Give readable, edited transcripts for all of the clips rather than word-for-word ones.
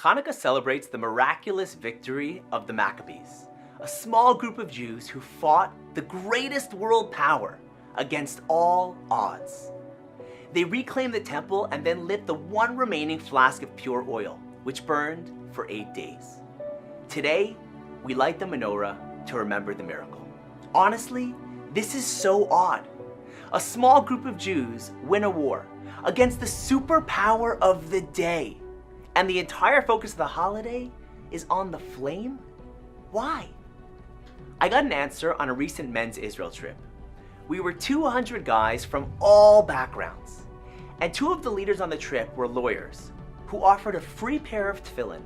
Chanukah celebrates the miraculous victory of the Maccabees, a small group of Jews who fought the greatest world power against all odds. They reclaimed the temple and then lit the one remaining flask of pure oil, which burned for 8 days. Today, we light the menorah to remember the miracle. Honestly, this is so odd. A small group of Jews win a war against the superpower of the day, and the entire focus of the holiday is on the flame? Why? I got an answer on a recent men's Israel trip. We were 200 guys from all backgrounds, and 2 of the leaders on the trip were lawyers who offered a free pair of tefillin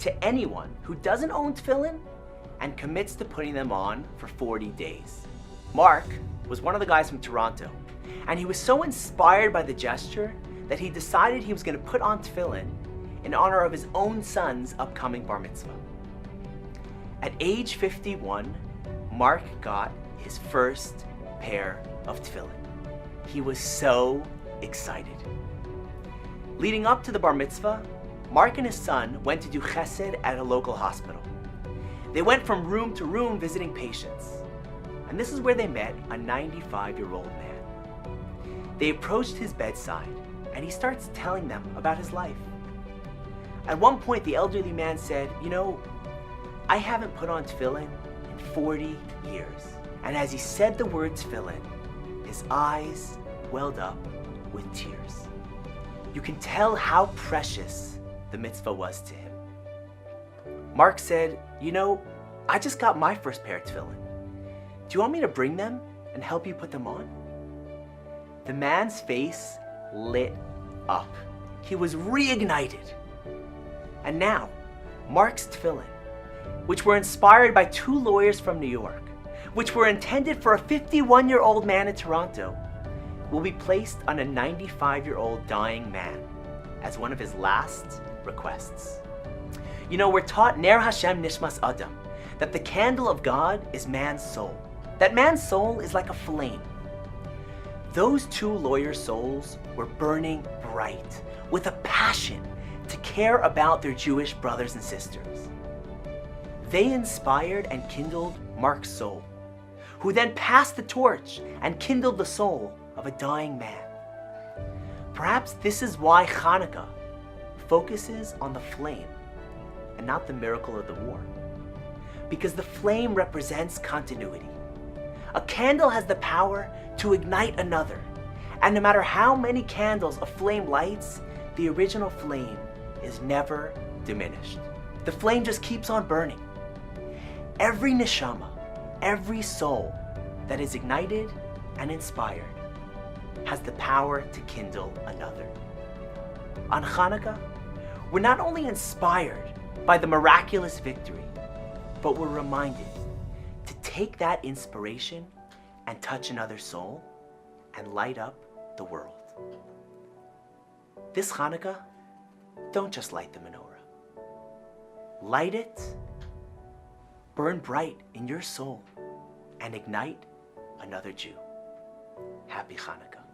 to anyone who doesn't own tefillin and commits to putting them on for 40 days. Mark was one of the guys from Toronto, and he was so inspired by the gesture that he decided he was going to put on tefillin in honor of his own son's upcoming bar mitzvah. At age 51, Mark got his first pair of tefillin. He was so excited. Leading up to the bar mitzvah, Mark and his son went to do chesed at a local hospital. They went from room to room visiting patients, and this is where they met a 95-year-old man. They approached his bedside, and he starts telling them about his life. At one point, the elderly man said, "You know, I haven't put on tefillin in 40 years." And as he said the word tefillin, his eyes welled up with tears. You can tell how precious the mitzvah was to him. Mark said, "You know, I just got my first pair of tefillin. Do you want me to bring them and help you put them on?" The man's face lit up. He was reignited. And now, Mark's tefillin, which were inspired by 2 lawyers from New York, which were intended for a 51-year-old man in Toronto, will be placed on a 95-year-old dying man as one of his last requests. You know, we're taught Ner Hashem Nishmas Adam, that the candle of God is man's soul. That man's soul is like a flame. Those 2 lawyers' souls were burning bright with a passion to care about their Jewish brothers and sisters. They inspired and kindled Mark's soul, who then passed the torch and kindled the soul of a dying man. Perhaps this is why Chanukah focuses on the flame and not the miracle of the war. Because the flame represents continuity. A candle has the power to ignite another, and no matter how many candles a flame lights, the original flame is never diminished. The flame just keeps on burning. Every neshama, every soul that is ignited and inspired has the power to kindle another. On Chanukah, we're not only inspired by the miraculous victory, but we're reminded to take that inspiration and touch another soul and light up the world. This Chanukah, don't just light the menorah. Light it, burn bright in your soul, and ignite another Jew. Happy Chanukah.